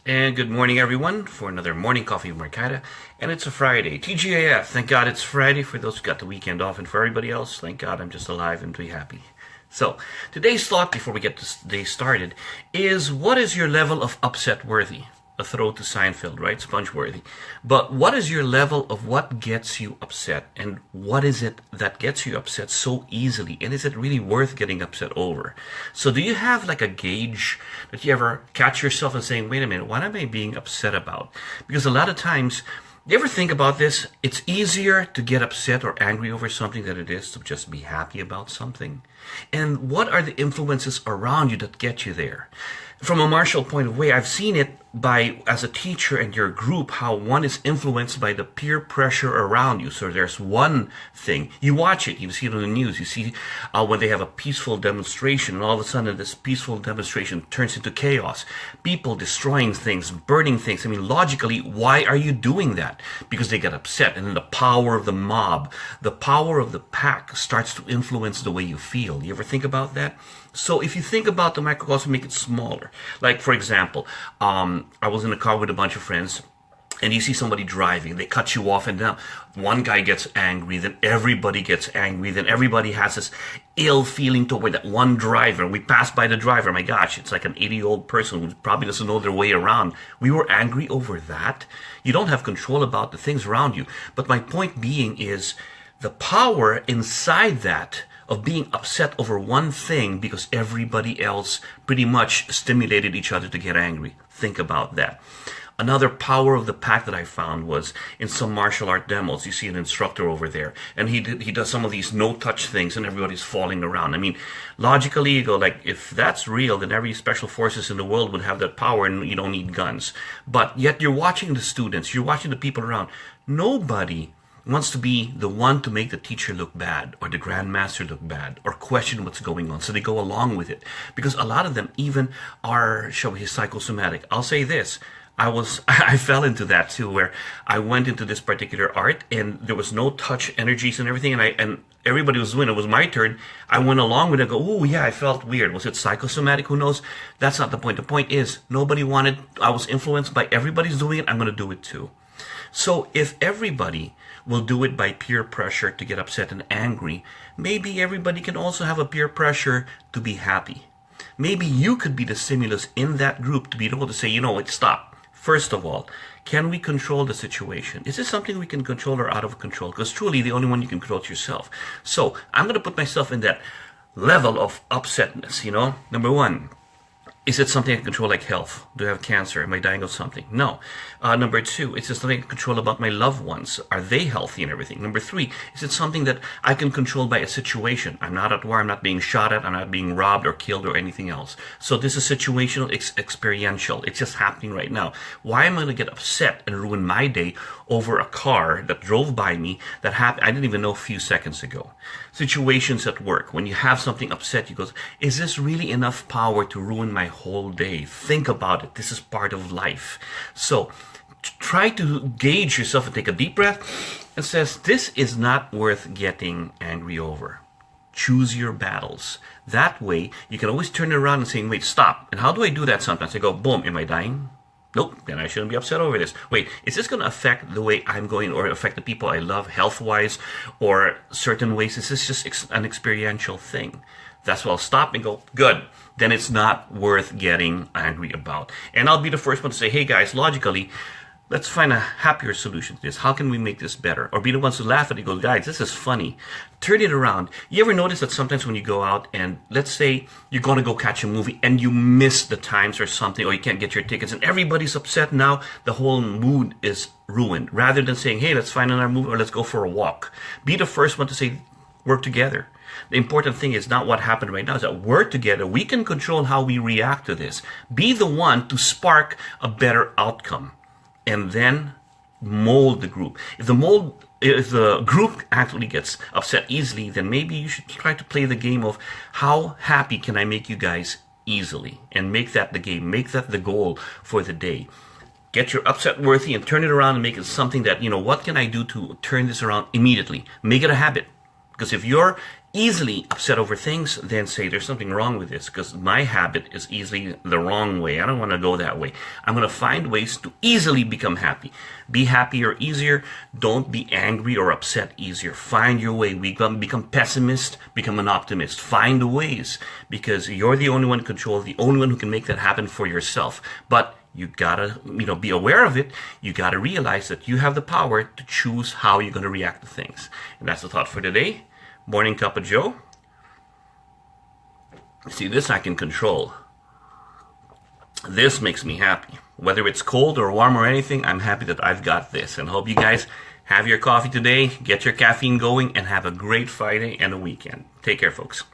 And good morning, everyone, for another morning coffee with Marcaida. And it's a Friday. TGIF, thank God it's Friday for those who got the weekend off. And for everybody else, thank God I'm just alive and be happy. So, today's thought before we get this day started is, what is your level of upset worthy? A throw to Seinfeld, right? Sponge worthy. But what is your level of what gets you upset? And what is it that gets you upset so easily? And is it really worth getting upset over? So do you have like a gauge that you ever catch yourself and saying, wait a minute, what am I being upset about? Because a lot of times, you ever think about this? It's easier to get upset or angry over something than it is to just be happy about something. And what are the influences around you that get you there? From a martial point of view, I've seen it by, as a teacher and your group, how one is influenced by the peer pressure around you. So there's one thing, you watch it, you see it on the news, you see when they have a peaceful demonstration, and all of a sudden this peaceful demonstration turns into chaos. People destroying things, burning things. I mean, logically, why are you doing that? Because they get upset, and then the power of the mob, the power of the pack starts to influence the way you feel. You ever think about that? So if you think about the microcosm, make it smaller. Like, for example, I was in a car with a bunch of friends, and you see somebody driving, they cut you off, and now one guy gets angry, then everybody gets angry, then everybody has this ill feeling toward that one driver. We pass by the driver, my gosh, it's like an 80-year-old person who probably doesn't know their way around. We were angry over that. You don't have control about the things around you. But my point being is, the power inside that of being upset over one thing because everybody else pretty much stimulated each other to get angry. Think about that. Another power of the pack that I found was in some martial art demos. You see an instructor over there, and he does some of these no-touch things, and everybody's falling around. I mean, logically, you go like, if that's real, then every special forces in the world would have that power, and you don't need guns. But yet you're watching the students, you're watching the people around. Nobody wants to be the one to make the teacher look bad or the grandmaster look bad or question what's going on, so they go along with it. Because a lot of them even are, shall we say, psychosomatic. I'll say this. I fell into that too, where I went into this particular art and there was no touch energies and everything, and everybody was doing it. It was my turn. I went along with it and go, oh yeah, I felt weird. Was it psychosomatic? Who knows? That's not the point. The point is, nobody wanted, I was influenced by everybody's doing it, I'm going to do it too. So if everybody will do it by peer pressure to get upset and angry, maybe everybody can also have a peer pressure to be happy. Maybe you could be the stimulus in that group to be able to say, you know what, stop. First of all, can we control the situation? Is this something we can control or out of control? Because truly, the only one you can control is yourself. So I'm going to put myself in that level of upsetness, Number one, is it something I can control, like health? Do I have cancer? Am I dying of something? No. Number two, is it something I can control about my loved ones? Are they healthy and everything? Number three, is it something that I can control by a situation? I'm not at war, I'm not being shot at, I'm not being robbed or killed or anything else. So this is situational, experiential. It's just happening right now. Why am I going to get upset and ruin my day over a car that drove by me that happened, I didn't even know a few seconds ago? Situations at work, when you have something upset, you go, is this really enough power to ruin my whole day? Think about it. This is part of life. So try to gauge yourself and take a deep breath and says, this is not worth getting angry over. Choose your battles. That way, you can always turn it around and say, wait, stop. And how do I do that sometimes? I go, boom, am I dying? Nope, then I shouldn't be upset over this. Wait, is this going to affect the way I'm going or affect the people I love health-wise or certain ways? Is this just an experiential thing? That's why I'll stop and go, good. Then it's not worth getting angry about. And I'll be the first one to say, hey guys, logically, let's find a happier solution to this. How can we make this better? Or be the ones who laugh at it and go, guys, this is funny. Turn it around. You ever notice that sometimes when you go out and let's say you're going to go catch a movie and you miss the times or something, or you can't get your tickets and everybody's upset now, the whole mood is ruined. Rather than saying, hey, let's find another movie or let's go for a walk. Be the first one to say, work together. The important thing is not what happened right now, is that we're together. We can control how we react to this. Be the one to spark a better outcome. And then mold the group. If the group actually gets upset easily, then maybe you should try to play the game of how happy can I make you guys easily, and make that the game, make that the goal for the day. Get your upset worthy and turn it around and make it something that, what can I do to turn this around immediately? Make it a habit. Because if you're easily upset over things, then say there's something wrong with this, because my habit is easily the wrong way. I don't want to go that way. I'm going to find ways to easily become happy. Be happier easier. Don't be angry or upset easier. Find your way. Become pessimist, become an optimist. Find ways, because you're the only one in control, the only one who can make that happen for yourself. But you gotta, be aware of it. You gotta realize that you have the power to choose how you're gonna react to things. And that's the thought for today. Morning Cup of Joe. See, this I can control. This makes me happy. Whether it's cold or warm or anything, I'm happy that I've got this. And hope you guys have your coffee today, get your caffeine going, and have a great Friday and a weekend. Take care, folks.